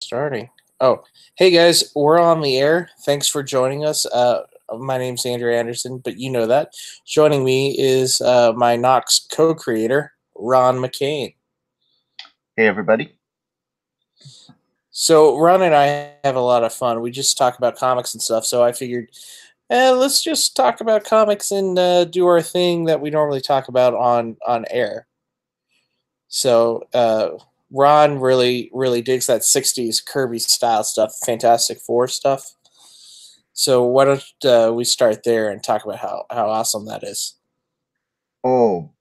Starting. Oh, hey guys, we're on the air. Thanks for joining us. My name's Andrew Anderson, but you know that. Joining me is my Knox co-creator, Ron McCain. Hey, everybody. So Ron and I have a lot of fun. We just talk about comics and stuff. So I figured, let's just talk about comics and do our thing that we normally talk about on air. So Ron really digs that '60s Kirby style stuff, Fantastic Four stuff. So why don't we start there and talk about how awesome that is? Oh,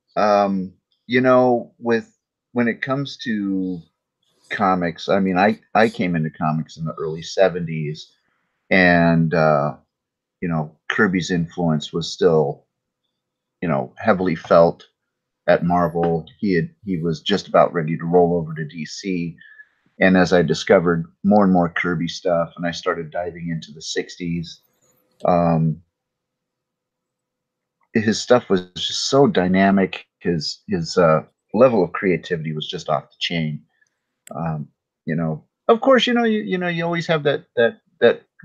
with when it comes to comics, I mean, I came into comics in the early '70s, and Kirby's influence was still, heavily felt at Marvel. He was just about ready to roll over to DC, and as I discovered more and more Kirby stuff, and I started diving into the '60s. Um, his stuff was just so dynamic. His level of creativity was just off the chain. Of course, you always have that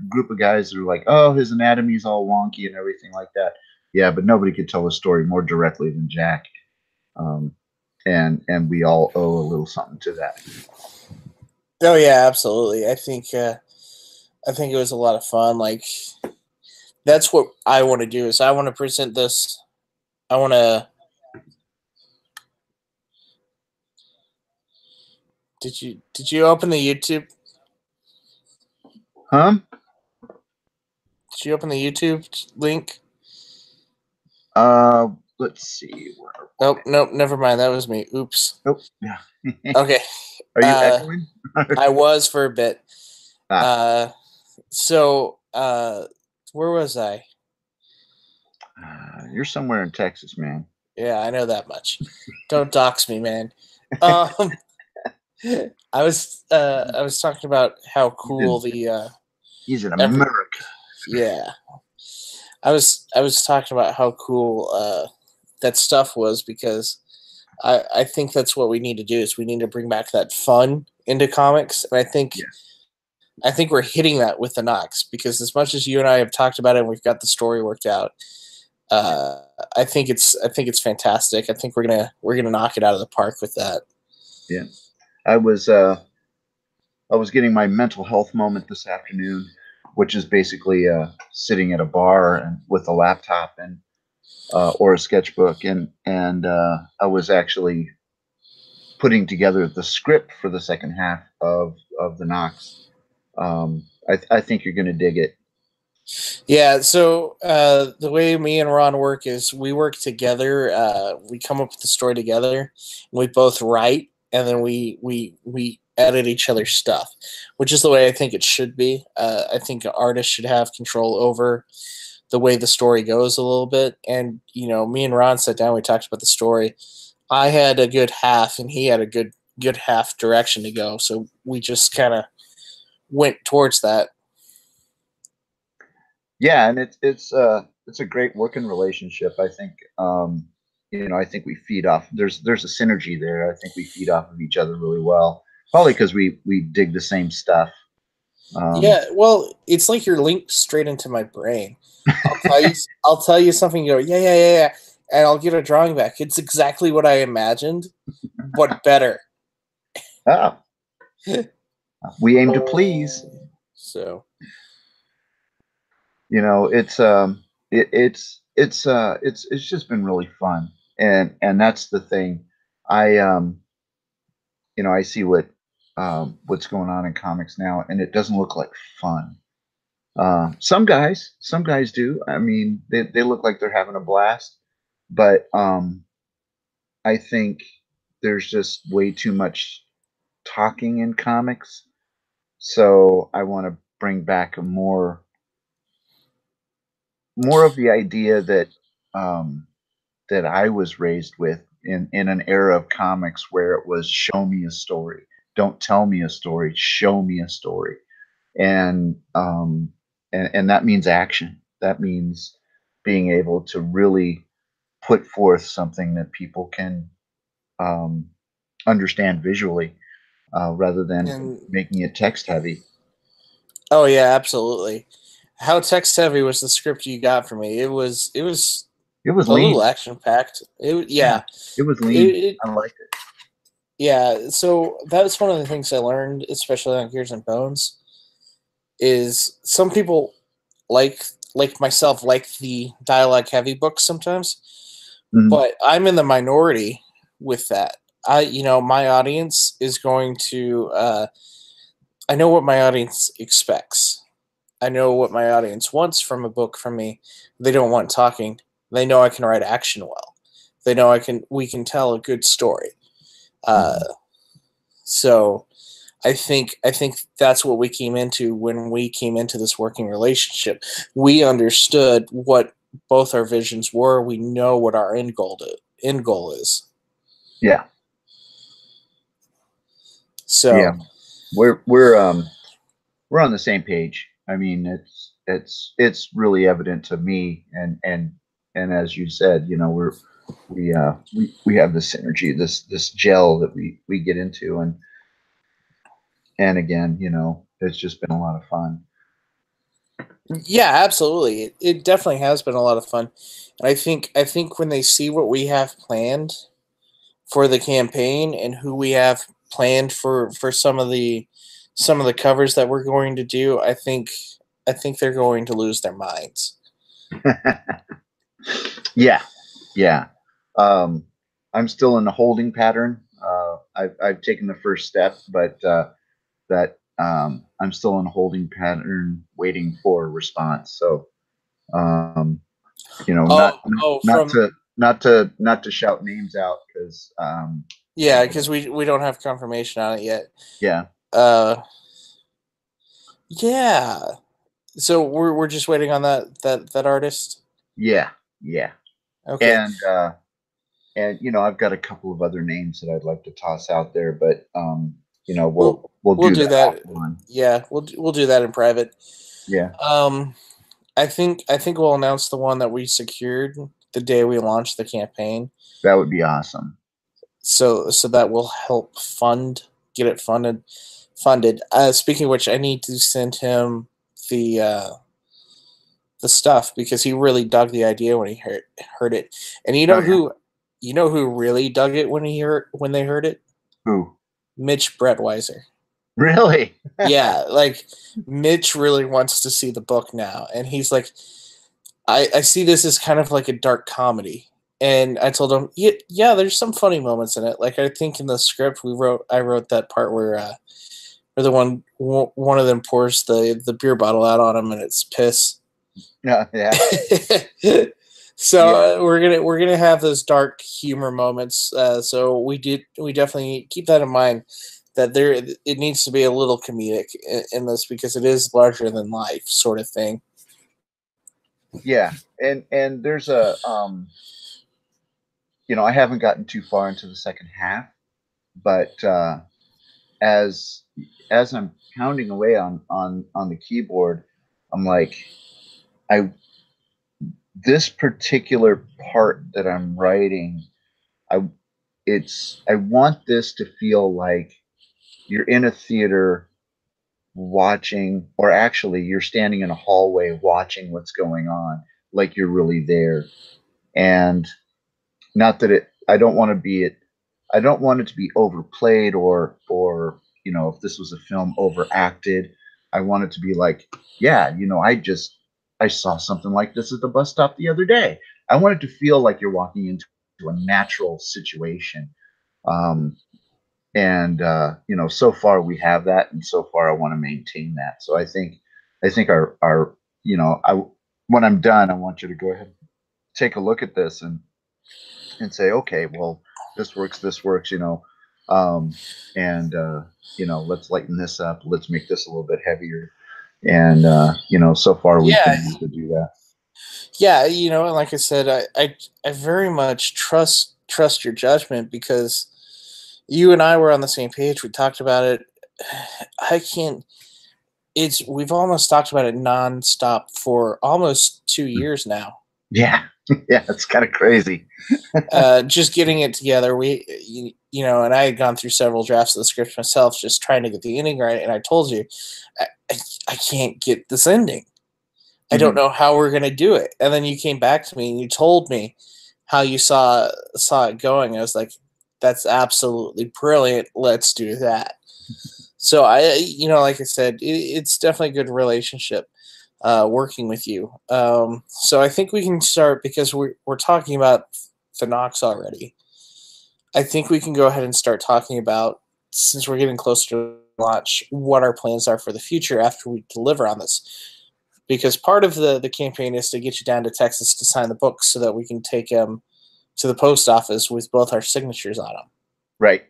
group of guys that are like, oh, his anatomy's all wonky and everything like that. Yeah, but nobody could tell a story more directly than Jack. Um, and we all owe a little something to that. Oh yeah, absolutely. I think it was a lot of fun. Like that's what I want to do is I want to present this. I want to. Did you open the YouTube? Huh? Did you open the YouTube link? Let's see. Where are Oh nope, never mind. That was me. Oops. we? Oh, yeah. Okay. Are you Uh, echoing? I was for a bit. Ah, Uh, so where was I? you're somewhere in Texas, man. Yeah, I know that much. Don't dox me, man. Um, I was talking about how He's cool in, the he's in every America. yeah. I was talking about how cool that stuff was because I think that's what we need to do is we need to bring back that fun into comics, and Yes. I think we're hitting that with the Knox because as much as you and I have talked about it and we've got the story worked out, uh, I think it's fantastic. I think we're gonna knock it out of the park with that. Yeah. I was uh I was getting my mental health moment this afternoon, which is basically sitting at a bar and with a laptop and or a sketchbook, and I was actually putting together the script for the second half of the Knox. I think you're going to dig it. Yeah, so the way me and Ron work is we work together. We come up with the story together, and we both write, and then we edit each other's stuff, which is the way I think it should be. I think artists should have control over the way the story goes a little bit. And me and Ron sat down. We talked about the story. I had a good half, and he had a good half direction to go. So we just kind of went towards that. Yeah, and it's a great working relationship. I think I think we feed off. There's a synergy there. I think we feed off of each other really well. Probably because we dig the same stuff. Um, Yeah, well, it's like you're linked straight into my brain. I'll tell you something. You go, yeah, and I'll get a drawing back. It's exactly what I imagined, but better. ah, we aim to please. So It's it's just been really fun, and that's the thing. I I see what's going on in comics now, and it doesn't look like fun. Some guys do. I mean, they look like they're having a blast, but I think there's just way too much talking in comics. So I want to bring back a more of the idea um, that I was raised with in an era of comics where it was show me a story, don't tell me a story, show me a story, and and that means action. That means being able to really put forth something that people can um, understand visually. rather than And making it text heavy. oh yeah, absolutely. How text heavy was the script you got for me? It was It was a little lean. action packed. It Yeah, yeah. it was lean. It I liked it. yeah. So that's one of the things I learned, especially on Gears and Bones, is some people like like myself like the dialogue heavy books sometimes, Mhm. but I'm in the minority with that. My audience is going to. I know what my audience expects. I know what my audience wants from a book from me. They don't want talking. They know I can write action well. They know I can. We can tell a good story. Uh, Mhm. so I think that's what we came into when we came into this working relationship. We understood what both our visions were. We know what our end goal is. Yeah, yeah. So We're on the same page. I mean, it's really evident to me, and as you said, we have this synergy, this gel that we get into, and again, it's just been a lot of fun. yeah, absolutely. It definitely has been a lot of fun. And I think when they see what we have planned for the campaign and who we have planned for some of the covers that we're going to do, I think they're going to lose their minds. Yeah, yeah. Um, I'm still in the holding pattern. I've taken the first step, but that I'm still in a holding pattern, waiting for a response. So, um, Oh, oh, not from not to shout names out because yeah, because we don't have confirmation on it yet. yeah, Uh, yeah. So we're just waiting on that artist. yeah, yeah, Okay. and I've got a couple of other names that I'd like to toss out there, but We'll we'll we'll do do that that. offline. Yeah, we'll do that in private. Yeah, Um, I think we'll announce the one that we secured the day we launch the campaign. that would be awesome. So that will help get it funded. Speaking of which, I need to send him the uh, the stuff because he really dug the idea when he heard it. And Oh yeah, you know who really dug it when they heard it? who Mitch Brettweiser. really? Yeah, like Mitch really wants to see the book now, and he's like, I see this as kind of like a dark comedy. And I told him, yeah, yeah, there's some funny moments in it. Like I think in the script I wrote that part where one of them pours the beer bottle out on him and it's piss. Yeah, yeah, So yeah, we're gonna have those dark humor moments. So we definitely keep that in mind that there it needs to be a little comedic in this because it is larger than life sort of thing. yeah. And there's a I haven't gotten too far into the second half, but as as I'm pounding away on the keyboard, I'm like, I this particular part that I'm writing, I I want this to feel like you're in a theater watching, or actually you're standing in a hallway watching what's going on, like you're really there. And not that it I don't want to be it I don't want it to be overplayed, or if this was a film, overacted. I want it to be like, yeah, I saw something like this at the bus stop the other day. I want it to feel like you're walking into a natural situation. um, and so far we have that, and so far I want to maintain that. So I think our I when I'm done, I want you to go ahead and take a look at this and say, okay, well, this works, um, and let's lighten this up, let's make this a little bit heavier, and so far we've Yeah, been able to do that. yeah, and like I said, I very much trust your judgment because you and I were on the same page. We talked about it. I can't. It's we've almost talked about it nonstop for almost 2 years now. Yeah, yeah, it's kind of crazy. Just getting it together. and I had gone through several drafts of the script myself, just trying to get the ending right. And I told you, I, I, I can't get this ending. I don't know how we're gonna do it. And then you came back to me and you told me how you saw it going. I was like, that's absolutely brilliant. Let's do that. So like I said, it's definitely a good relationship working with you. So I think we can start because we're talking about the Knox already. I think we can go ahead and start talking about, since we're getting closer to launch, what our plans are for the future after we deliver on this. Because part of the campaign is to get you down to Texas to sign the books so that we can take them to the post office with both our signatures on them. Right.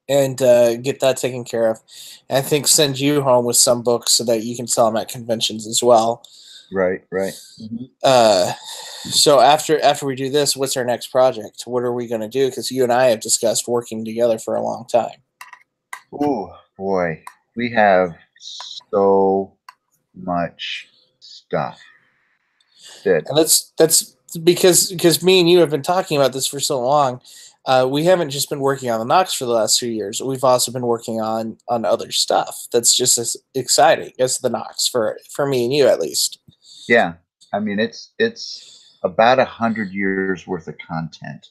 And get that taken care of. And I think send you home with some books so that you can sell them at conventions as well. Right. So after we do this, what's our next project? What are we going to do? Because you and I have discussed working together for a long time. Oh boy, we have so much stuff. And that's because me and you have been talking about this for so long. We haven't just been working on the Knox for the last 2 years. We've also been working on other stuff that's just as exciting as the Knox for me and you, at least. Yeah, I mean it's about 100 years worth of content,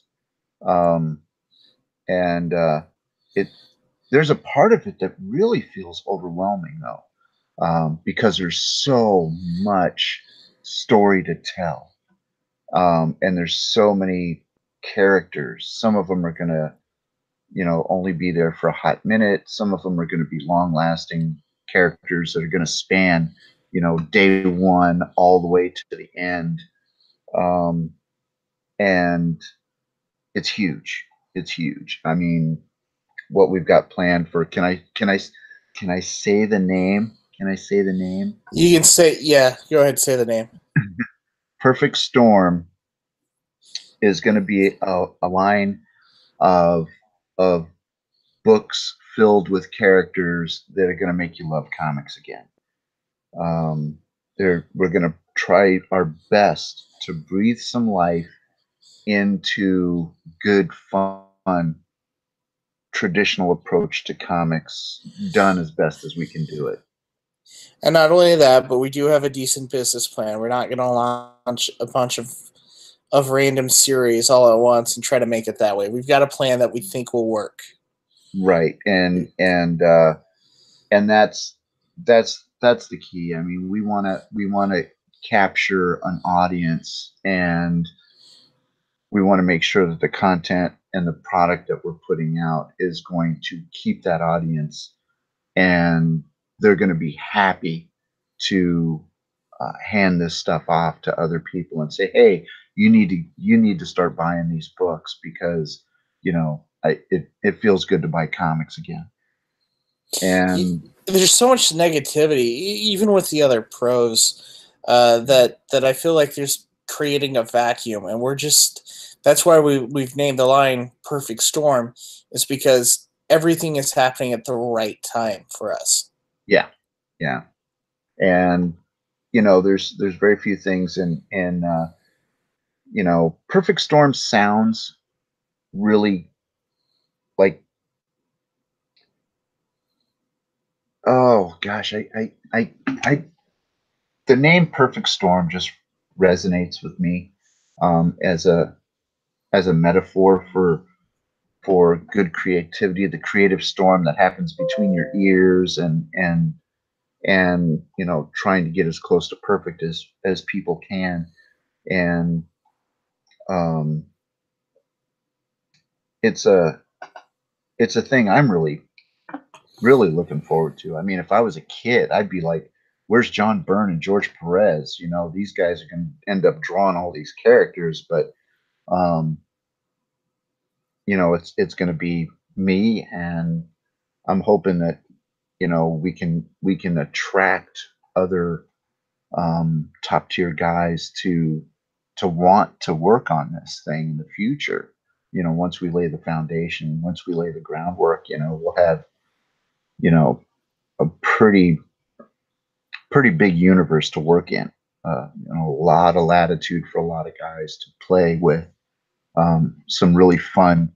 and there's a part of it that really feels overwhelming though, because there's so much story to tell, and there's so many characters. Some of them are gonna only be there for a hot minute. Some of them are going to be long lasting characters that are going to span, day one all the way to the end. And it's huge. It's huge. I mean, what we've got planned for, can I say the name? Can I say the name? You can say, yeah, go ahead, say the name. Perfect Storm is going to be a line of books filled with characters that are going to make you love comics again. We're going to try our best to breathe some life into good, fun, traditional approach to comics, done as best as we can do it. And not only that, but we do have a decent business plan. We're not going to launch a bunch of random series all at once and try to make it that way. We've got a plan that we think will work. Right, and that's the key. I mean, we want to capture an audience, and we want to make sure that the content and the product that we're putting out is going to keep that audience, and they're going to be happy to hand this stuff off to other people and say, hey, you need to start buying these books because it feels good to buy comics again. And there's so much negativity, even with the other pros, that I feel like there's creating a vacuum, and that's why we've named the line Perfect Storm, is because everything is happening at the right time for us. Yeah. And there's very few things in Perfect Storm sounds really like, oh gosh, I the name Perfect Storm just resonates with me, as a metaphor for good creativity, the creative storm that happens between your ears, and trying to get as close to perfect as people can. And it's a thing I'm really looking forward to. I mean, if I was a kid, I'd be like, where's John Byrne and George Perez? These guys are going to end up drawing all these characters, but it's going to be me, and I'm hoping that we can attract other top tier guys to want to work on this thing in the future. Once we lay the foundation, once we lay the groundwork, we'll have a pretty big universe to work in. A lot of latitude for a lot of guys to play with, some really fun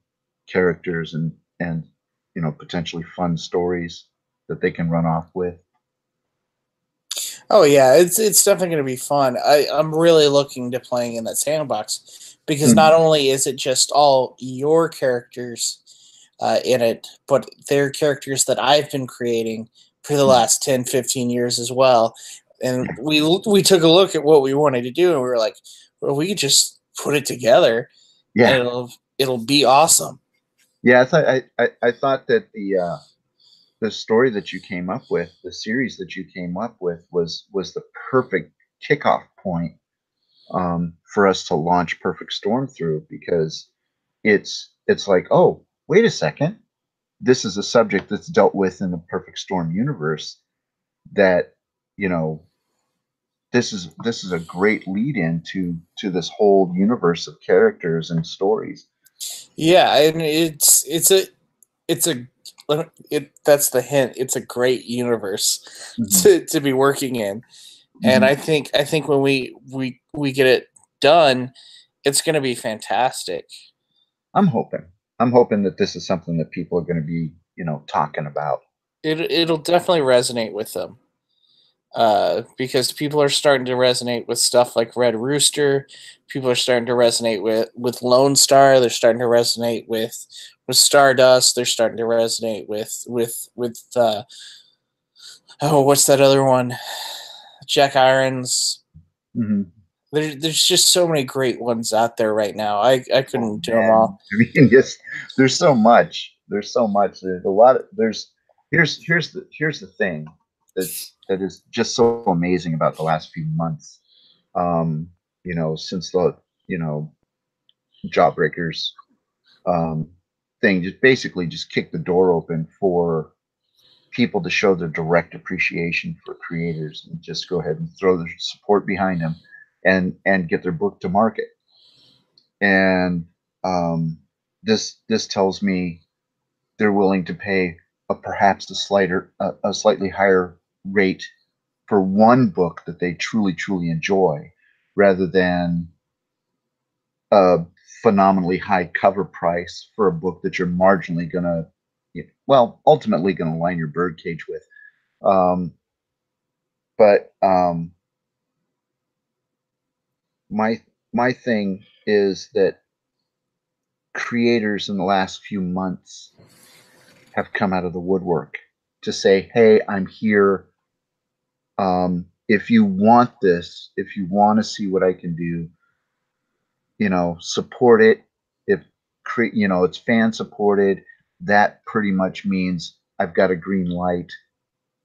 characters and potentially fun stories that they can run off with. Oh yeah, it's definitely going to be fun. I'm really looking to playing in that sandbox because not only is it just all your characters in it, but they're characters that I've been creating for the last 10, 15 years as well. And we took a look at what we wanted to do, and we were like, well, we could just put it together, and Yeah, it'll be awesome. yeah. I thought that the story that you came up with, the series that you came up with, was the perfect kickoff point for us to launch Perfect Storm through, because it's like, oh, wait a second, this is a subject that's dealt with in the Perfect Storm universe. That you know this is a great lead in to this whole universe of characters and stories. Yeah, and it's a that's the hint. It's a great universe Mm-hmm. to be working in, and Mm-hmm. I think when we get it done, it's going to be fantastic. I'm hoping. I'm hoping that this is something that people are going to be, talking about. It'll definitely resonate with them. Because people are starting to resonate with stuff like Red Rooster. People are starting to resonate with Lone Star. They're starting to resonate with Stardust. They're starting to resonate with oh, what's that other one? Jack Irons. Mm-hmm. There's just so many great ones out there right now. I Oh couldn't do them man, all. I mean, just there's so much. There's so much. There's a lot of there's here's the thing that is just so amazing about the last few months. Um, since the you know Jawbreakers um thing just basically just kicked the door open for people to show their direct appreciation for creators and just go ahead and throw their support behind them and get their book to market. And this tells me they're willing to pay perhaps a slightly higher rate for one book that they truly enjoy, rather than a phenomenally high cover price for a book that you're marginally gonna, ultimately gonna line your birdcage with. Um, but my my thing is that creators in the last few months have come out of the woodwork to say, "Hey, I'm here. If you want this, if you want to see what I can do, support it. If it's fan supported, that pretty much means I've got a green light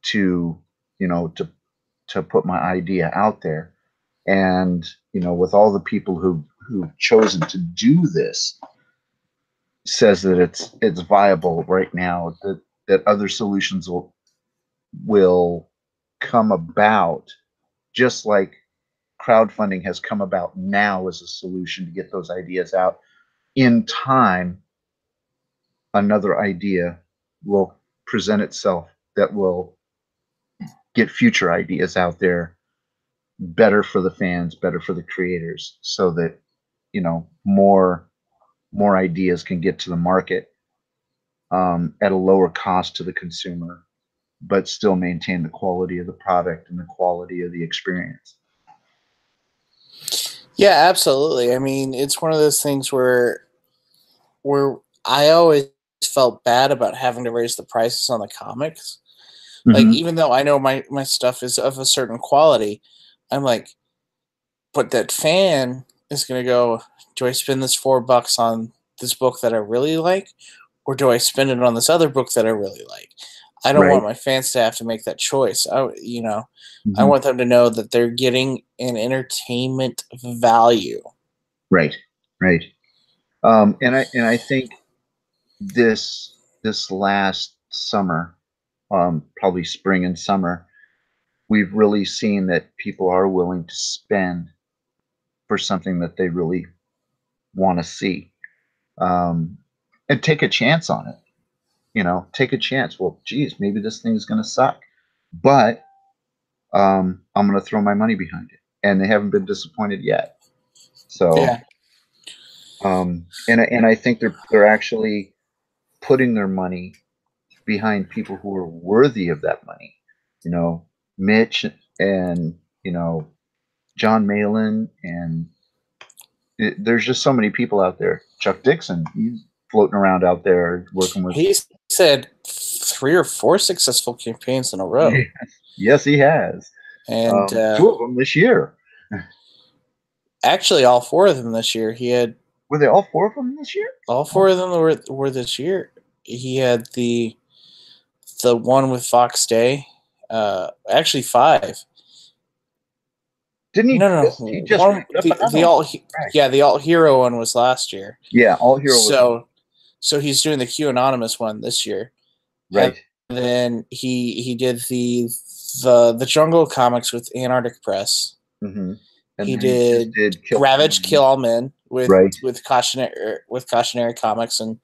to, to put my idea out there." And with all the people who've chosen to do this, says that it's viable right now. That other solutions will come about, just like crowdfunding has come about now as a solution to get those ideas out. In time, another idea will present itself that will get future ideas out there, better for the fans, better for the creators, so that more ideas can get to the market at a lower cost to the consumer, but still maintain the quality of the product and the quality of the experience. Yeah, absolutely. I mean, it's one of those things where I always felt bad about having to raise the prices on the comics. Like, Mm-hmm. even though I know my stuff is of a certain quality, I'm like, but that fan is gonna go, do I spend this $4 on this book that I really like, or do I spend it on this other book that I really like? I don't want Right. my fans to have to make that choice. I Mm-hmm. want them to know that they're getting an entertainment value. Right. Right. And I think this last summer, probably spring and summer, we've really seen that people are willing to spend for something that they really want to see, um, and take a chance on it. Take a chance. Well, geez, maybe this thing is going to suck, but I'm going to throw my money behind it, and they haven't been disappointed yet. So, Yeah. and I think they're actually putting their money behind people who are worthy of that money. You know, Mitch and, you know, John Malin, and there's just so many people out there. Chuck Dixon, he's floating around out there working with. He's said 3 or 4 successful campaigns in a row. Yes, he has. And 2 of them this year. Actually, all 4 of them this year. He had. Were they all 4 of them this year? All 4 of them were this year. He had the one with Fox Day. Actually, 5. Didn't he? No. He just one, the all the Alt Hero one was last year. Yeah, Alt Hero. So he's doing the Q Anonymous one this year, right? And then he did the Jungle comics with Antarctic Press. Mm-hmm. And he did Ravage Kill All Men with Cautionary Comics, and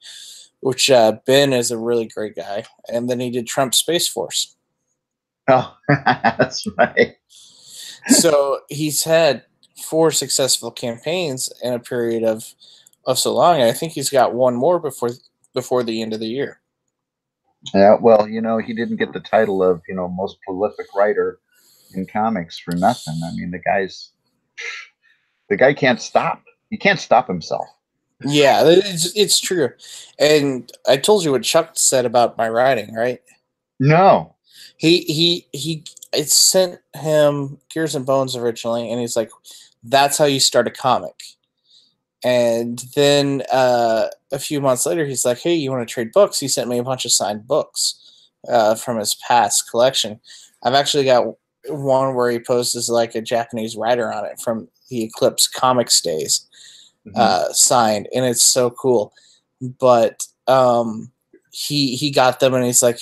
which Ben is a really great guy. And then he did Trump Space Force. Oh, that's right. So he's had 4 successful campaigns in a period of so long. And I think he's got one more before the end of the year. Yeah, well, you know, he didn't get the title of, you know, most prolific writer in comics for nothing. I mean, the guy can't stop. He can't stop himself. Yeah, it's true. And I told you what Chuck said about my writing, right? No. It sent him Gears and Bones originally, and he's like, that's how you start a comic. And then a few months later, he's like, hey, you want to trade books? He sent me a bunch of signed books from his past collection. I've actually got one where he poses like a Japanese writer on it from the Eclipse Comics days, signed, and it's so cool. But he got them, and he's like,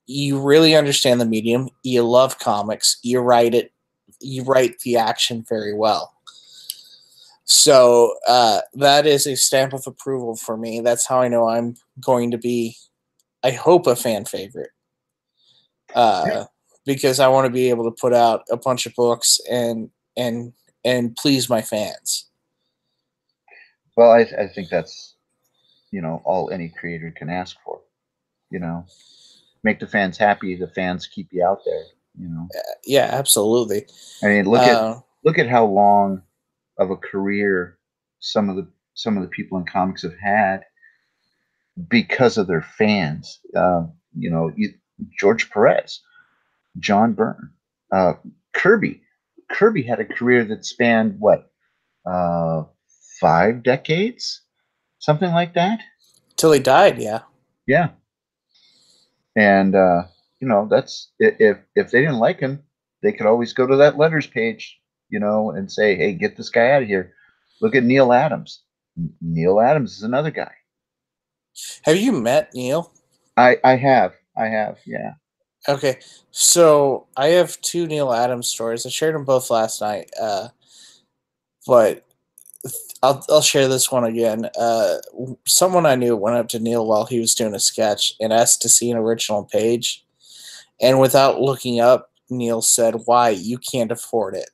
you really understand the medium. You love comics. You write the action very well. So that is a stamp of approval for me. That's how I know I'm going to be, I hope, a fan favorite. Because I want to be able to put out a bunch of books and please my fans. Well, I think that's, you know, all any creator can ask for. You know, make the fans happy. The fans keep you out there. You know. Yeah, absolutely. I mean, look at how long of a career some of the people in comics have had because of their fans. You know, George Perez, John Byrne, Kirby. Kirby had a career that spanned what, 5 decades, something like that. Till he died, yeah. Yeah. And you know, that's if they didn't like him, they could always go to that letters page, you know, and say, hey, get this guy out of here. Look at Neil Adams. Neil Adams is another guy. Have you met Neil? I have, yeah. Okay, so I have 2 Neil Adams stories. I shared them both last night, but I'll share this one again. Someone I knew went up to Neil while he was doing a sketch and asked to see an original page, and without looking up, Neil said, "Why? You can't afford it."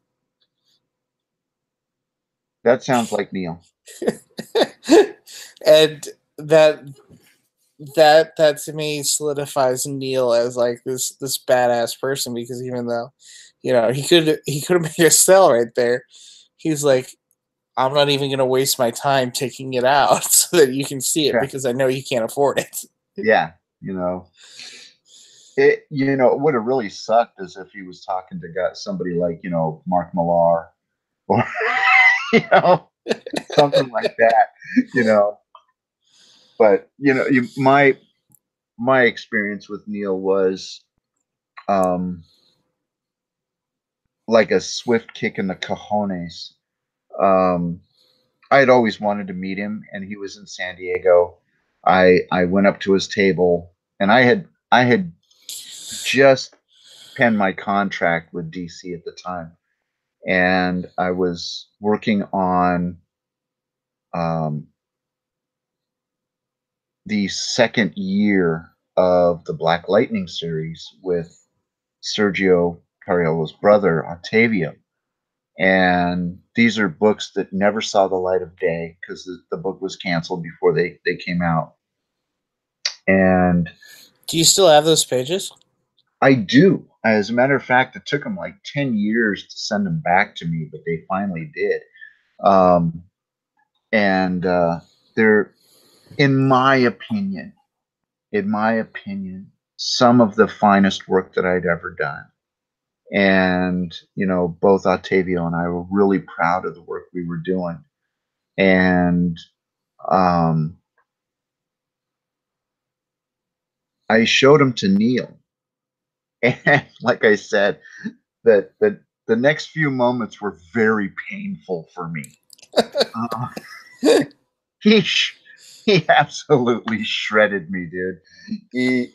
That sounds like Neil. And that to me solidifies Neil as like this badass person, because even though, you know, he could have made a sell right there, he's like, I'm not even going to waste my time taking it out so that you can see it, because I know you can't afford it. Yeah, you know. It would have really sucked is if he was talking to somebody like, you know, Mark Millar or you know, something like that, you know. But you know, my experience with Neil was like a swift kick in the cojones. I had always wanted to meet him, and he was in San Diego. I went up to his table, and I had just penned my contract with DC at the time, and I was working on the second year of the Black Lightning series with Sergio Cariolo's brother Octavio. And these are books that never saw the light of day because the book was canceled before they came out. And Do you still have those pages? I do. As a matter of fact, it took them like 10 years to send them back to me, but they finally did. Um, and they're, in my opinion, some of the finest work that I'd ever done. And, you know, both Octavio and I were really proud of the work we were doing. And um, I showed them to Neil. And like I said, that the next few moments were very painful for me. Uh, he he absolutely shredded me, dude.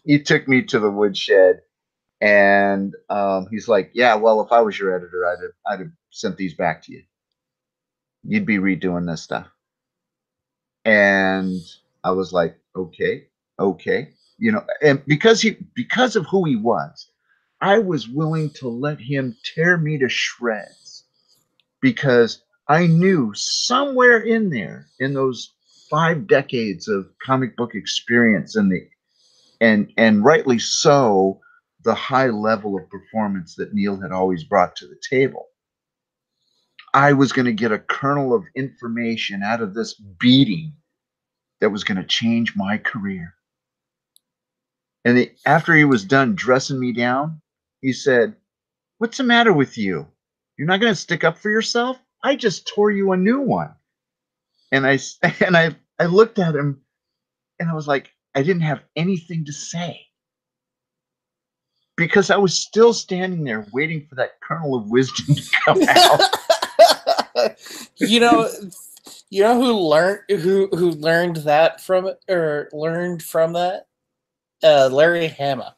He took me to the woodshed, and he's like, "Yeah, well, if I was your editor, I'd have sent these back to you. You'd be redoing this stuff." And I was like, "Okay, okay." You know, and because of who he was, I was willing to let him tear me to shreds because I knew somewhere in there, in those 5 decades of comic book experience, and rightly so, the high level of performance that Neil had always brought to the table, I was going to get a kernel of information out of this beating that was going to change my career. And after he was done dressing me down, he said, "What's the matter with you? You're not going to stick up for yourself? I just tore you a new one." And I looked at him and I was like, I didn't have anything to say because I was still standing there waiting for that kernel of wisdom to come out. you know, who learned that from it or learned from that? Larry Hama.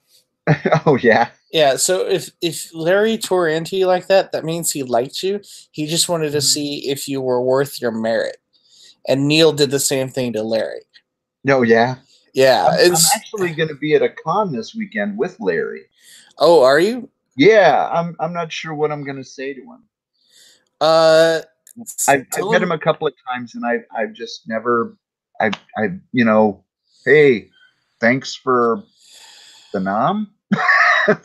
Oh yeah. Yeah, so if Larry tore into you like that, that means he liked you. He just wanted to see if you were worth your merit. And Neil did the same thing to Larry. No, yeah. Yeah, I'm actually going to be at a con this weekend with Larry. Oh, are you? Yeah, I'm not sure what I'm going to say to him. I've met him a couple of times, and I've just never, I you know, hey, thanks for the nom,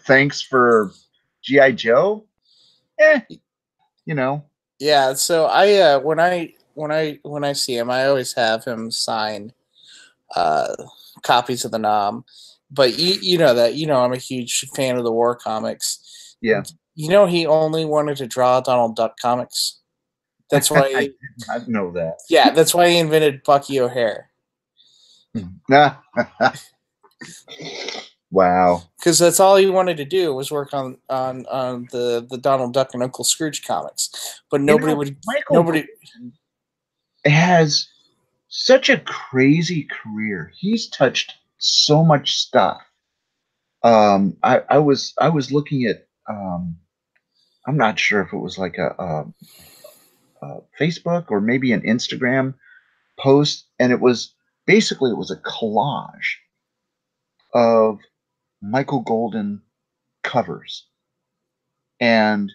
thanks for GI Joe. You know. Yeah, so I when I see him, I always have him sign uh copies of the nom. But you know that I'm a huge fan of the war comics. Yeah. You know he only wanted to draw Donald Duck comics. That's why I did not know that. Yeah, that's why he invented Bucky O'Hare. Wow. Because that's all he wanted to do was work on the Donald Duck and Uncle Scrooge comics. But nobody has such a crazy career. He's touched so much stuff. I was looking at I'm not sure if it was like a Facebook or maybe an Instagram post, and it was a collage of Michael Golden covers, and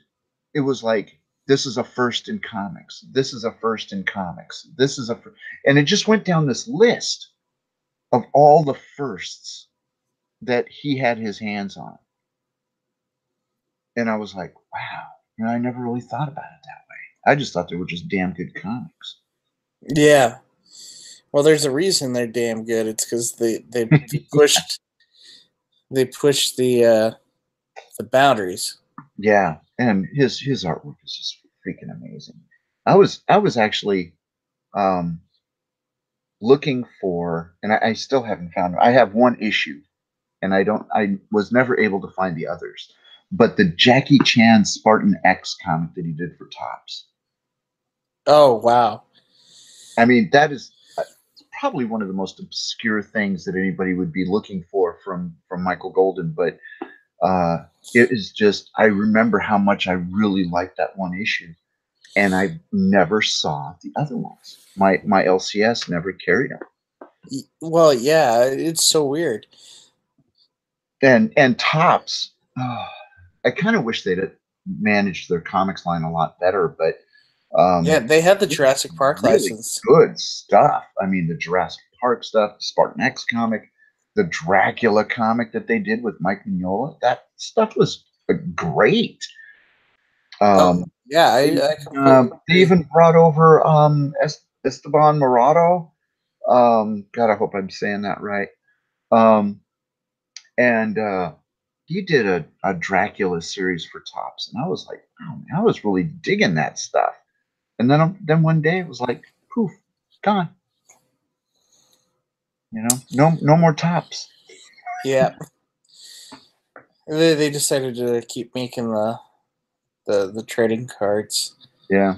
it was like, this is a first in comics. This is a first in comics. This is and it just went down this list of all the firsts that he had his hands on, and I was like, wow, you know, I never really thought about it that way. I just thought they were just damn good comics. Yeah. Well, there's a reason they're damn good. It's because they pushed the boundaries. Yeah, and his artwork is just freaking amazing. I was actually um, looking for, and I still haven't found. I have one issue, and I was never able to find the others. But the Jackie Chan Spartan X comic that he did for Topps. Oh wow! I mean, that is probably one of the most obscure things that anybody would be looking for from Michael Golden, but it is just, I remember how much I really liked that one issue, and I never saw the other ones. My LCS never carried them. Well, yeah, it's so weird. And Topps, I kind of wish they'd managed their comics line a lot better, but yeah, they had the Jurassic Park really license. good stuff. I mean, the Jurassic Park stuff, the Spartan X comic. the Dracula comic that they did with Mike Mignola. That stuff was great. Oh yeah, I completely They agree. even brought over Esteban Morato. God, I hope I'm saying that right. Um, and he did a Dracula series for Tops, and I was like, oh, man, I was really digging that stuff. And then one day it was like, poof, gone. You know, no more Tops. Yeah, they decided to keep making the trading cards. Yeah,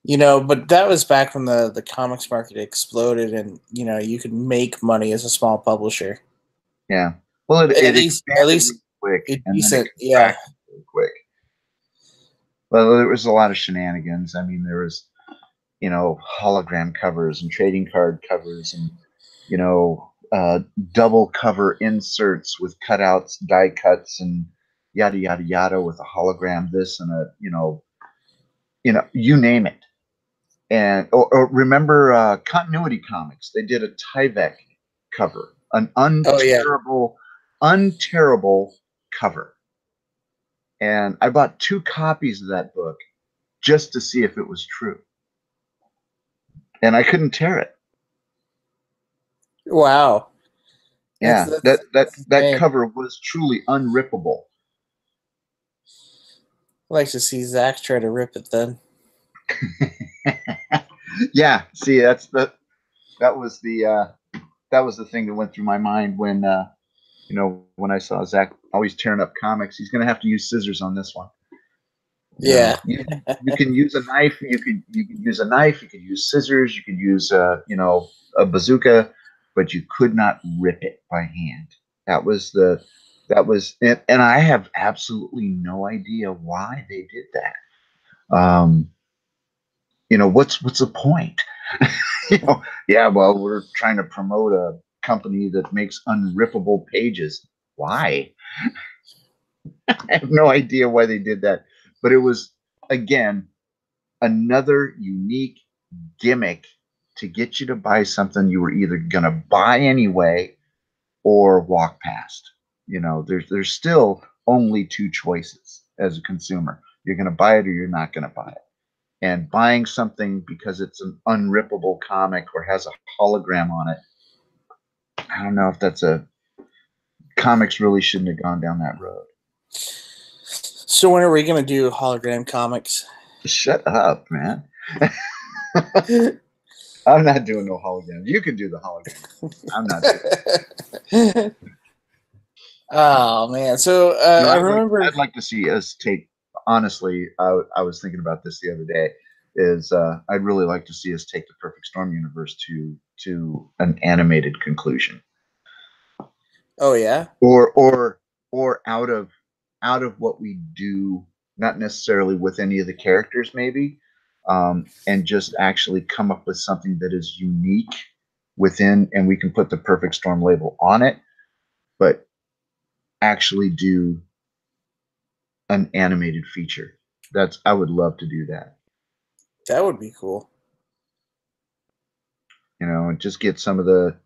But that was back when the comics market exploded, and you could make money as a small publisher. yeah. Well, At it least, at expanded really least quick, a and then it decent. Yeah, contracted really quick. Well, there was a lot of shenanigans. I mean, there was hologram covers and trading card covers and you know uh, double cover inserts with cutouts, die cuts, and yada yada yada with a hologram this and a you name it. And or remember Continuity Comics? They did a Tyvek cover, an oh yeah. unterrible cover, and I bought 2 copies of that book just to see if it was true, and I couldn't tear it. Wow, that's Yeah, that's, that that's that insane. cover was truly unrippable. I like to see Zach try to rip it then. Yeah, see, that was the thing that went through my mind when when I saw Zach always tearing up comics. He's going to have to use scissors on this one. Yeah. You can use a knife. You can use a knife. You can use scissors. You can use a bazooka, but you could not rip it by hand. That was the that was and I have absolutely no idea why they did that. What's the point? Yeah, well, we're trying to promote a company that makes unrippable pages. Why? I have no idea why they did that, but it was again another unique gimmick to get you to buy something you were either going to buy anyway or walk past. There's still only 2 choices as a consumer. You're going to buy it or you're not going to buy it. And buying something because it's an unrippable comic or has a hologram on it, I don't know if that's a comics really shouldn't have gone down that road. So when are we gonna do hologram comics? Shut up, man. I'm not doing no hologram. You can do the hologram. I'm not doing it. Oh man! So I remember. I'd like to see us take. Honestly, I was thinking about this the other day. Is I'd really like to see us take the Perfect Storm universe to an animated conclusion, Oh yeah. or out of what we do, not necessarily with any of the characters, maybe, and just actually come up with something that is unique within, and we can put the Perfect Storm label on it, but actually do an animated feature. I would love to do that. That would be cool. And just get some of the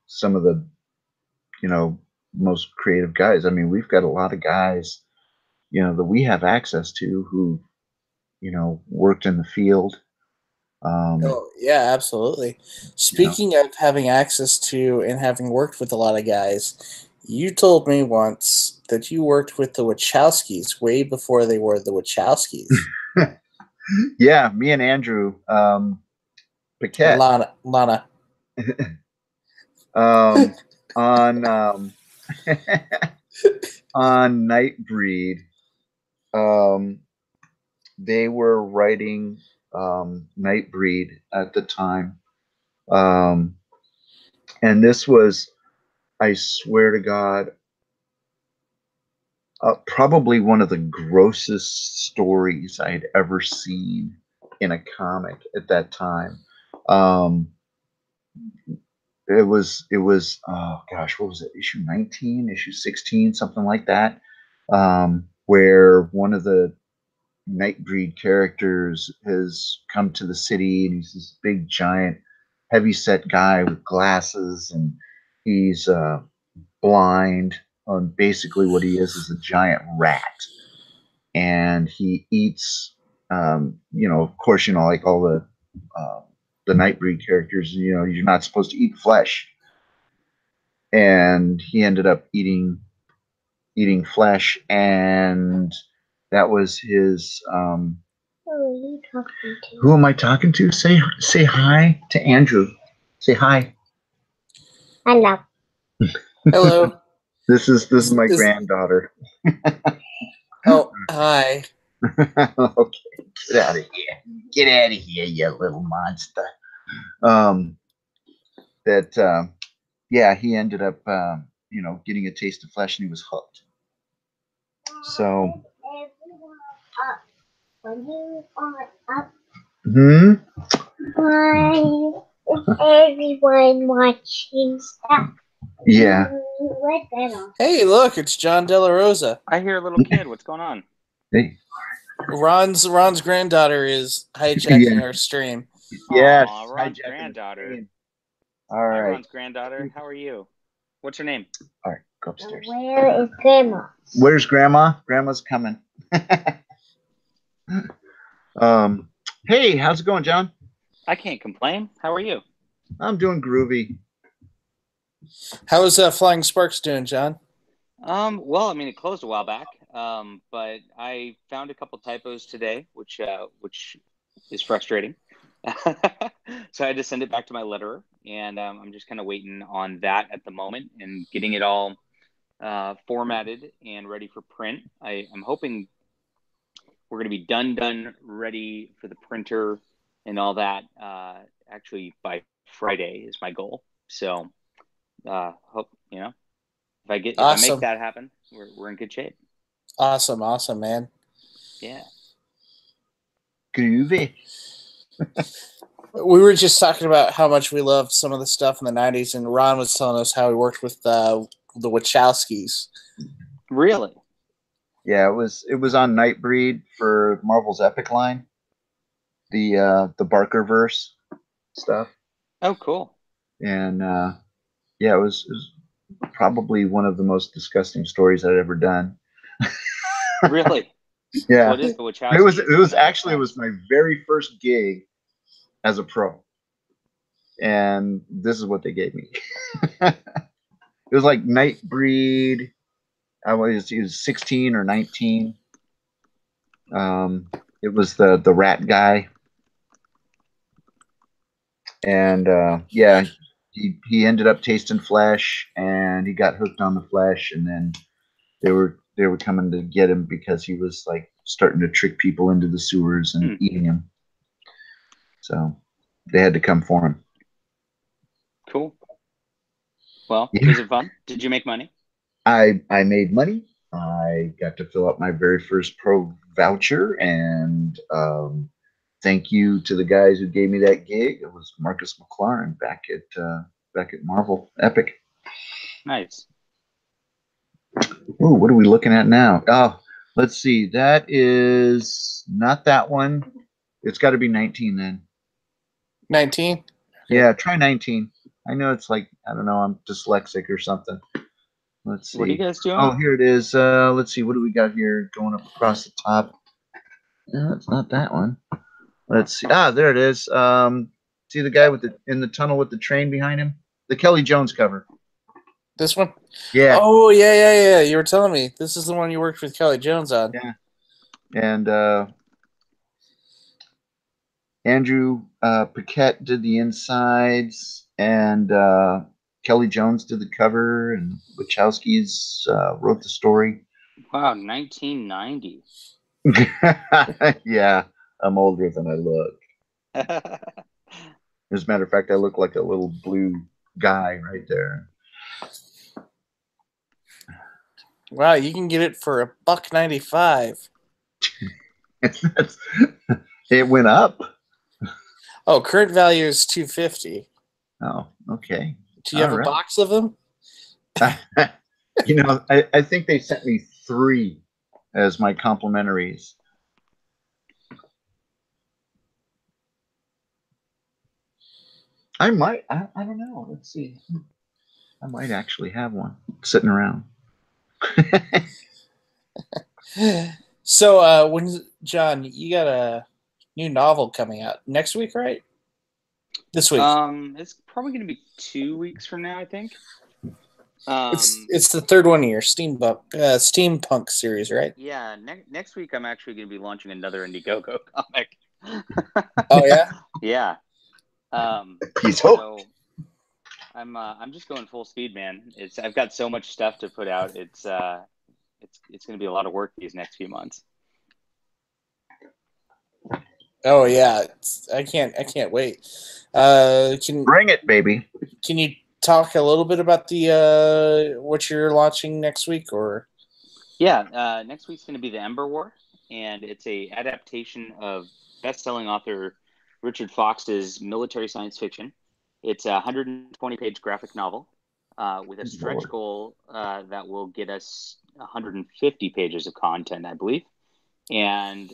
most creative guys. I mean, we've got a lot of guys that we have access to who worked in the field. Um, Oh yeah, absolutely. you know, Speaking of having access to and having worked with a lot of guys, you told me once that you worked with the Wachowskis way before they were the Wachowskis. yeah, me and Andrew Paquette Lana. um, on on Nightbreed. Um, they were writing Nightbreed at the time, um, and this was, I swear to God, probably one of the grossest stories I had ever seen in a comic at that time. Um, it was oh gosh, what was it? Issue 19, issue 16, something like that. Where one of the Nightbreed characters has come to the city and he's this big giant heavy set guy with glasses, and He's blind. Basically, what he is a giant rat, and he eats. Of course, like all the Nightbreed characters. You're not supposed to eat flesh, and he ended up eating flesh, and that was his. Who are you talking to? Who am I talking to? Say hi to Andrew. Say hi. Hello. Hello. This is my granddaughter. Oh, hi. Okay, get out of here. Get out of here, you little monster. Yeah, he ended up getting a taste of flesh, and he was hooked. So when you are up, why is everyone watching stuff? Yeah. Hey, look, it's John De La Rosa. I hear a little kid. What's going on? Hey. Ron's granddaughter is hijacking our stream. Yes, Ron's granddaughter. All right. Hi, Ron's granddaughter. How are you? What's your name? All right, go upstairs. Where is Grandma? Where's Grandma? Grandma's coming. Hey, how's it going, John? I can't complain. How are you? I'm doing groovy. Oh. How's Flying Sparks doing, John? Well, I mean, it closed a while back, but I found a couple typos today, which is frustrating. So I had to send it back to my letterer, and I'm just kind of waiting on that at the moment and getting it all formatted and ready for print. I'm hoping we're going to be done, ready for the printer and all that. Actually, by Friday is my goal. So, hope if I make that happen, we're in good shape. Awesome, man. Yeah. Groovy. We were just talking about how much we loved some of the stuff in the 90s, and Ron was telling us how he worked with the Wachowskis. Really? Yeah, it was on Nightbreed for Marvel's Epic line, the Barkerverse stuff. Oh, cool. And yeah, it was probably one of the most disgusting stories I'd ever done. Really? Yeah. What is the Wachowskis? It was my very first gig as a pro, and this is what they gave me. It was like Nightbreed. I was 16 or 19. It was the rat guy, and yeah, he ended up tasting flesh, and he got hooked on the flesh, and then they were coming to get him because he was like starting to trick people into the sewers and eating him. So they had to come for him. Cool. Well, was it fun? Did you make money? I made money. I got to fill up my very first pro voucher, and thank you to the guys who gave me that gig. It was Marcus McLaren back at Marvel Epic. Nice. Ooh, what are we looking at now? Oh, let's see. That is not that one. It's got to be 19 then. 19? Yeah, try 19. I know it's like, I don't know, I'm dyslexic or something. Let's see. What are you guys doing? Oh, here it is. Let's see. What do we got here going up across the top? No, it's not that one. Let's see. Ah, there it is. See the guy in the tunnel with the train behind him? The Kelly Jones cover. This one? Yeah. Oh, yeah. You were telling me. This is the one you worked with Kelly Jones on. Yeah. And Andrew Paquette did the insides, and Kelly Jones did the cover, and Wachowskis wrote the story. Wow, 1990. Yeah, I'm older than I look. As a matter of fact, I look like a little blue guy right there. Wow, you can get it for $1.95. It went up. Oh, current value is $2.50. Oh, okay. Do you have a box of them? I think they sent me 3 as my complimentaries. I might. I don't know. Let's see. I might actually have one sitting around. So, when John, you got a new novel coming out next week, right? This week. It's probably going to be 2 weeks from now, I think. It's the third one of your steampunk series, right? Yeah, next week I'm actually going to be launching another Indiegogo comic. Oh yeah, yeah. He's hooked. So I'm just going full speed, man. I've got so much stuff to put out. It's going to be a lot of work these next few months. oh yeah. I can't wait. Bring it, baby. Can you talk a little bit about the what you're launching next week, or? Yeah, next week's going to be the Ember War, and it's a adaptation of best-selling author Richard Fox's military science fiction. It's a 120-page graphic novel with a stretch goal that will get us 150 pages of content, I believe. And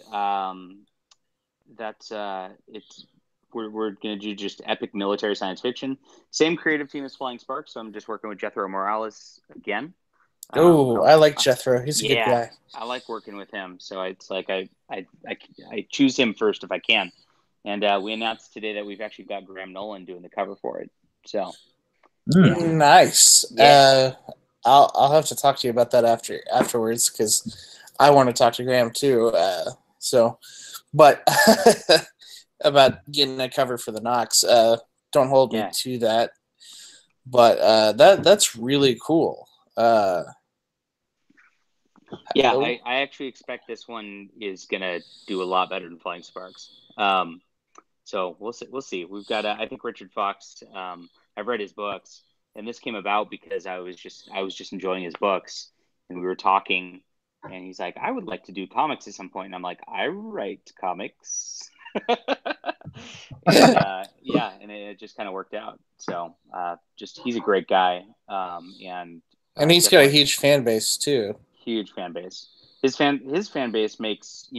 that's we're going to do just epic military science fiction. Same creative team as Flying Sparks, so I'm just working with Jethro Morales again. I like Jethro. He's a good guy. I like working with him. So it's like I choose him first if I can. And we announced today that we've actually got Graham Nolan doing the cover for it. So nice. Yeah. I'll have to talk to you about that afterwards, because I want to talk to Graham too. But about getting a cover for the Knox. Don't hold me to that. But that's really cool. I actually expect this one is gonna do a lot better than Flying Sparks. So we'll see. We've got I think Richard Fox. I've read his books, and this came about because I was just enjoying his books, and we were talking, and he's like, I would like to do comics at some point, and I'm like, I write comics. and it just kind of worked out. So he's a great guy, and he's got a huge fan base too. Huge fan base. His fan base makes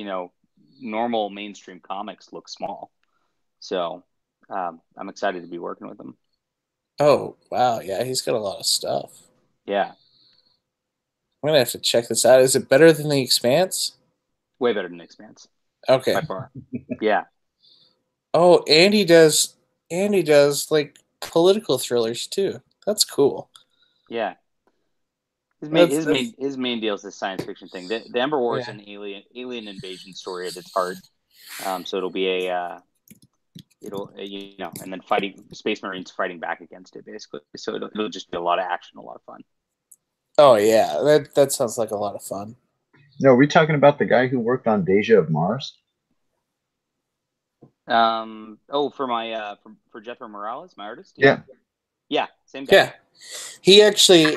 normal mainstream comics look small. So I'm excited to be working with him. Oh wow, yeah, he's got a lot of stuff. Yeah, I'm gonna have to check this out. Is it better than The Expanse? Way better than The Expanse. Okay, by far. Yeah. Oh, Andy does like political thrillers too. That's cool. Yeah. His main deal is the science fiction thing. The Ember War is an alien invasion story at its heart. So it'll be and then fighting Space Marines fighting back against it, basically. So it'll just be a lot of action, a lot of fun. Oh yeah, that sounds like a lot of fun. No, are we talking about the guy who worked on Deja of Mars? For Jethro Morales, my artist. Yeah, same guy. Yeah, he actually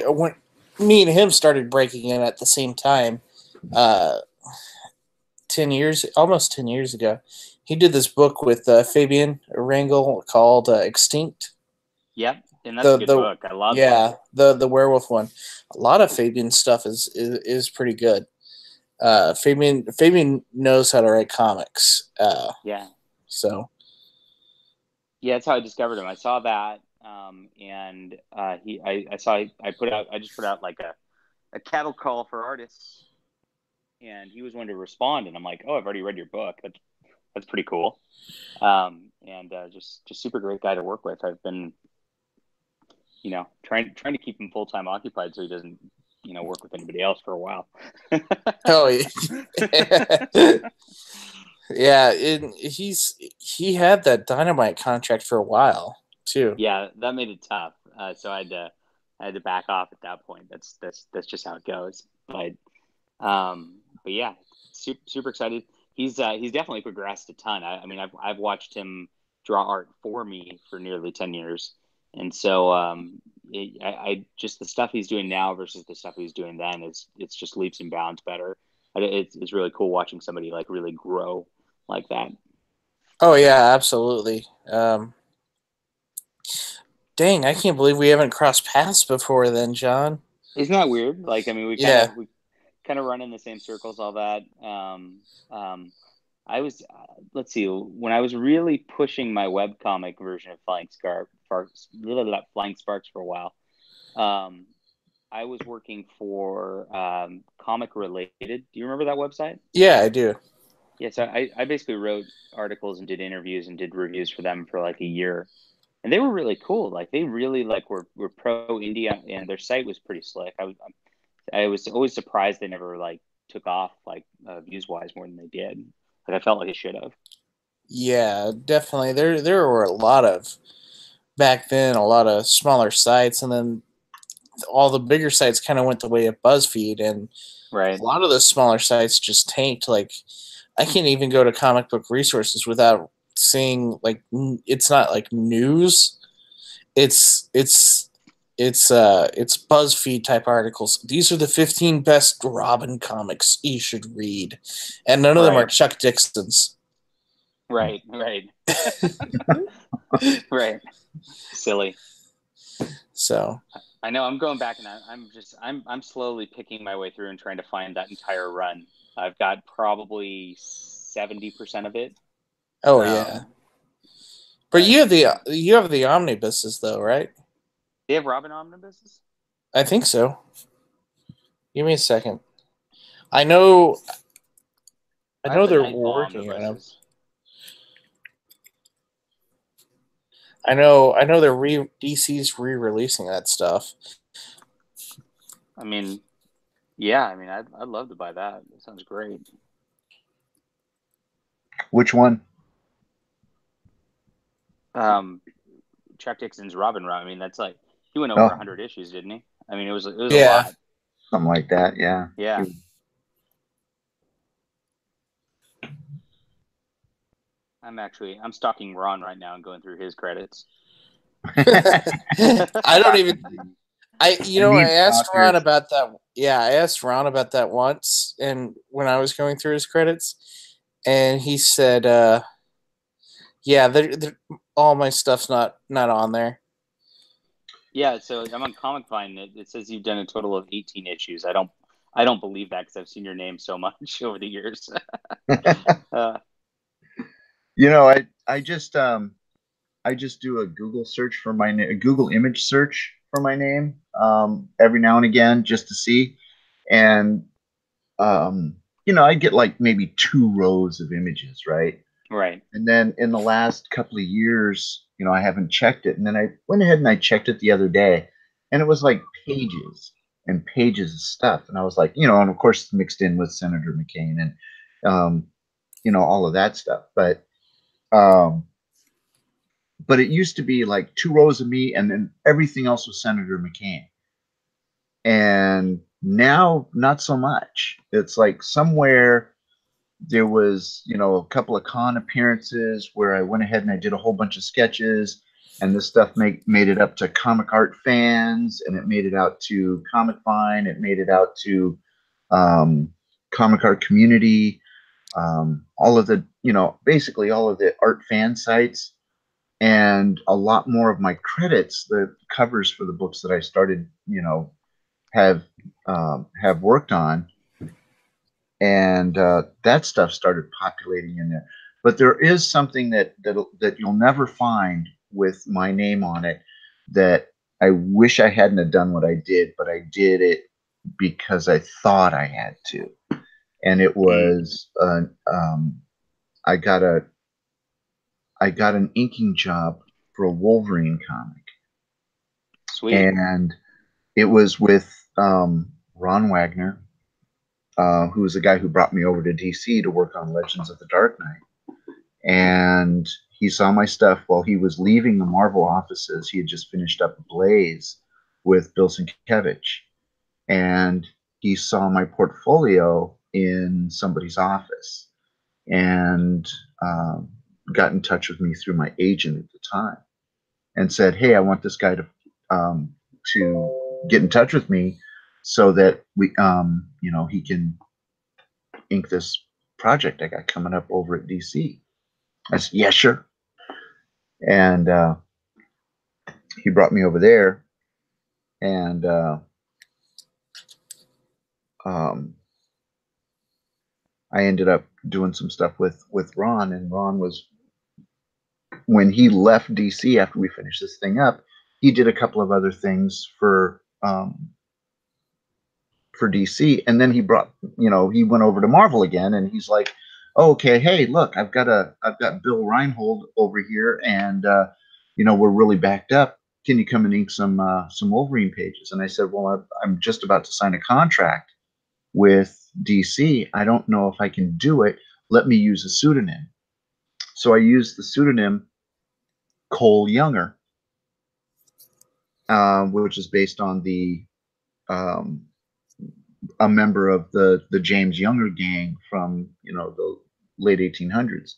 me and him started breaking in at the same time. 10 years ago, he did this book with Fabian Rangel called Extinct. Yep, and that's a good book. I love that. Yeah, the werewolf one. A lot of Fabian stuff is pretty good. Fabian knows how to write comics. So. Yeah, that's how I discovered him. I saw that, and I just put out like a cattle call for artists, and he was one to respond, and I'm like, oh, I've already read your book. That's pretty cool. And just super great guy to work with. I've been, trying to keep him full-time occupied so he doesn't, work with anybody else for a while. Oh yeah. Yeah, he had that Dynamite contract for a while too. Yeah, that made it tough. So I had to back off at that point. That's just how it goes. But yeah, super excited. He's definitely progressed a ton. I mean, I've watched him draw art for me for nearly 10 years, and so I just the stuff he's doing now versus the stuff he was doing then it's just leaps and bounds better. It's really cool watching somebody like really grow like that. Oh yeah, absolutely. Dang, I can't believe we haven't crossed paths before then, John. Isn't that weird? Like, I mean, we kind of run in the same circles, all that. I was, let's see, when I was really pushing my webcomic version of Flying Sparks for a while, I was working for Comic Related. Do you remember that website? Yeah, I do. Yeah, so I basically wrote articles and did interviews and did reviews for them for like a year. And they were really cool. Like they really like were pro India, and their site was pretty slick. I was always surprised they never like took off like views wise more than they did. Like I felt like it should have. Yeah, definitely. There were a lot of back then, a lot of smaller sites, and then all the bigger sites kind of went the way of BuzzFeed, and Right. a lot of the smaller sites just tanked. Like I can't even go to comic book resources without seeing like it's not like news. It's BuzzFeed type articles. These are the 15 best Robin comics you should read, and none of them are Right. Chuck Dixon's. Right. Right. Silly. So I know I'm going back and I'm slowly picking my way through and trying to find that entire run. I've got probably 70% of it. oh yeah, but you have the omnibuses though, right? They have Robin omnibuses? I think so. Give me a second. I know I have the they're Nightfall working on them. omnibuses. I know they're DC's re-releasing that stuff. I mean, yeah, I mean, I'd love to buy that. That sounds great. Which one? Chuck Dixon's Robin Run. I mean, that's like he went over 100 issues, didn't he? I mean, it was a lot. Something like that. Yeah. Yeah. I'm stalking Ron right now and going through his credits. I don't even. I asked Ron about that. Yeah, I asked Ron about that once, and when I was going through his credits, and he said, "Yeah, all my stuff's not on there." Yeah, so I'm on Comic Vine. It says you've done a total of 18 issues. I don't believe that because I've seen your name so much over the years. I just do a Google search for my name, a Google image search for my name every now and again just to see. And, I get like maybe 2 rows of images, right? Right. And then in the last couple of years, I haven't checked it. And then I went ahead and I checked it the other day, and it was like pages and pages of stuff. And I was like, and of course mixed in with Senator McCain and, all of that stuff. But it used to be like 2 rows of me, and then everything else was Senator McCain. And now, not so much. It's like somewhere there was, a couple of con appearances where I went ahead and I did a whole bunch of sketches, and this stuff made it up to comic art fans, and it made it out to Comic Vine, it made it out to comic art community, all of the, basically all of the art fan sites. And a lot more of my credits, the covers for the books that I started, have worked on, and that stuff started populating in there. But there is something that you'll never find with my name on it that I wish I hadn't have done what I did, but I did it because I thought I had to, and it was I got an inking job for a Wolverine comic. Sweet. And it was with Ron Wagner, who was the guy who brought me over to DC to work on Legends of the Dark Knight. And he saw my stuff while he was leaving the Marvel offices. He had just finished up Blaze with Bill Sienkiewicz. And he saw my portfolio in somebody's office and got in touch with me through my agent at the time and said, "Hey, I want this guy to get in touch with me so that we, he can ink this project I got coming up over at DC." I said, "Yeah, sure." And he brought me over there, and I ended up doing some stuff with Ron, and Ron was, when he left DC after we finished this thing up, he did a couple of other things for for DC, and then he brought, he went over to Marvel again, and he's like, oh, okay, hey, look, I've got Bill Reinhold over here, and we're really backed up. Can you come and ink some Wolverine pages? And I said, well, I'm just about to sign a contract with DC. I don't know if I can do it. Let me use a pseudonym. So I used the pseudonym Cole Younger, which is based on a member of the James Younger gang from the late 1800s.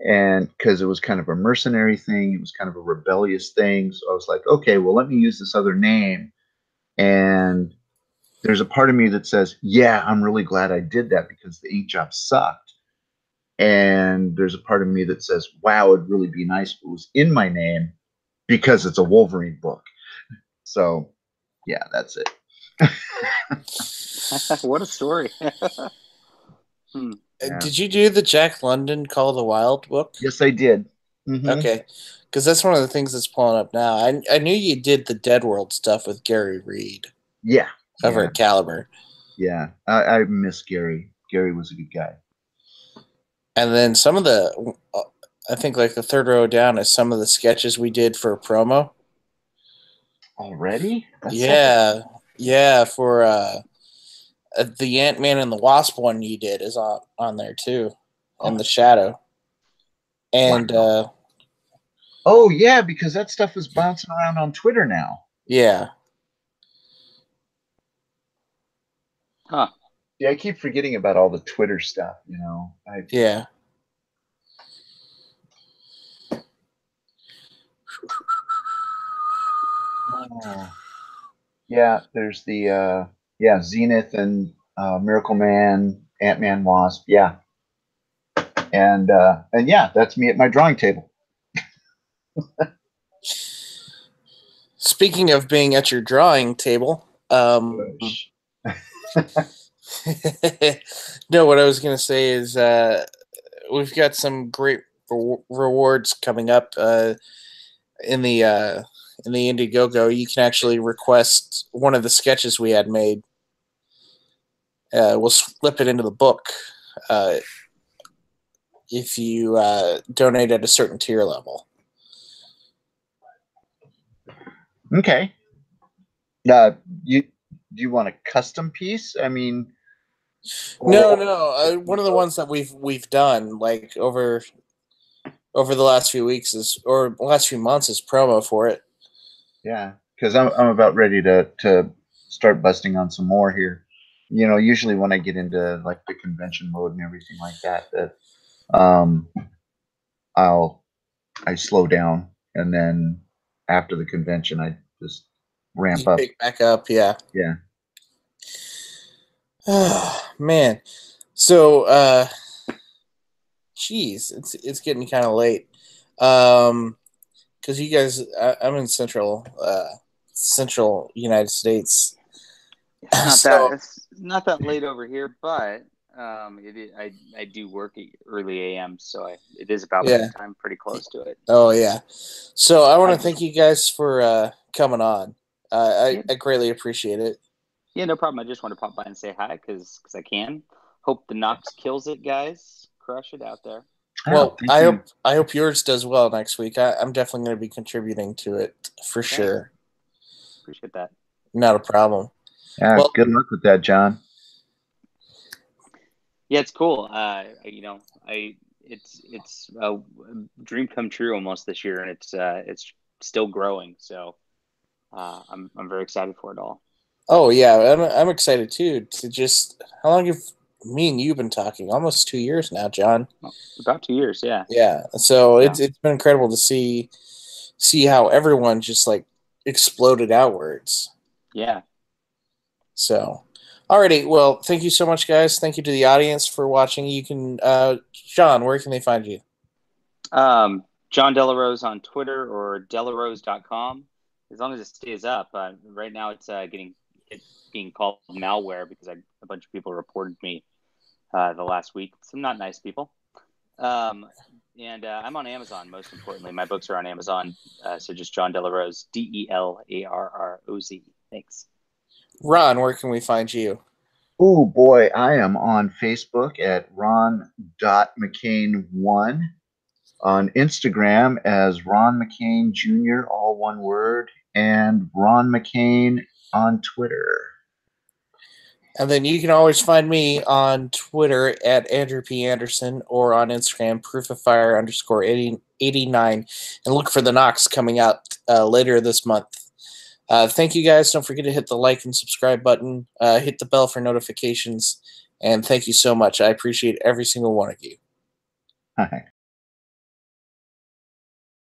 And because it was kind of a mercenary thing, it was kind of a rebellious thing. So I was like, okay, well, let me use this other name. And there's a part of me that says, yeah, I'm really glad I did that because the ink job sucked. And there's a part of me that says, wow, it'd really be nice if it was in my name because it's a Wolverine book. So, yeah, that's it. What a story. Yeah. Did you do the Jack London Call of the Wild book? Yes, I did. Mm-hmm. Okay. Because that's one of the things that's pulling up now. I knew you did the Dead World stuff with Gary Reed. Yeah. Over at Caliber. Yeah. I miss Gary. Gary was a good guy. And then some of the, I think like the third row down is some of the sketches we did for a promo. Already? Yeah, for the Ant-Man and the Wasp one you did is on there too, and the Shadow. And wow. Yeah, because that stuff is bouncing around on Twitter now. Yeah. Huh. Yeah, I keep forgetting about all the Twitter stuff, Yeah. Oh. Yeah, there's the Zenith and Miracle Man, Ant-Man, Wasp, yeah. And yeah, that's me at my drawing table. Speaking of being at your drawing table, no, what I was going to say is we've got some great rewards coming up in the Indiegogo. You can actually request one of the sketches we had made. We'll slip it into the book if you donate at a certain tier level. Okay. Do you want a custom piece? I mean, no. One of the ones that we've done like over the last few weeks last few months is promo for it. Yeah, because I'm about ready to start busting on some more here. Usually when I get into like the convention mode and everything like that I slow down, and then after the convention I just ramp up. Pick back up, yeah. Yeah. Oh, man. So geez, it's getting kind of late. Because you guys, I'm in central United States. It's not that late over here, but I do work at early AM, so it is about that time, pretty close to it. Oh yeah. So I want to thank you guys for coming on. I greatly appreciate it. Yeah, no problem. I just want to pop by and say hi because I can. Hope the Knox kills it, guys. Crush it out there. Well, I hope yours does well next week. I'm definitely going to be contributing to it for sure. Appreciate that. Not a problem. Yeah, well, good luck with that, John. Yeah, it's cool. It's a dream come true almost this year, and it's still growing. So I'm very excited for it all. Oh yeah, I'm excited too. To just how long have me and you been talking? Almost 2 years now, John. About 2 years, yeah. Yeah. So it's been incredible to see how everyone just like exploded outwards. Yeah. So, alrighty. Well, thank you so much, guys. Thank you to the audience for watching. You can, John, where can they find you? John Delarose on Twitter or delarose.com. As long as it stays up. Right now, it's being called malware because a bunch of people reported me the last week. Some not nice people. And I'm on Amazon, most importantly. My books are on Amazon. So just John Delarose, DELARROZ. Thanks. Ron, where can we find you? Oh boy, I am on Facebook at ron.mccain1, on Instagram as Ron McCain Jr., all one word, and Ron McCain on Twitter. And then you can always find me on Twitter at Andrew P. Anderson or on Instagram, proofoffire_89, and look for the Knox coming out later this month. Thank you guys. Don't forget to hit the like and subscribe button. Hit the bell for notifications. And thank you so much. I appreciate every single one of you. Hi.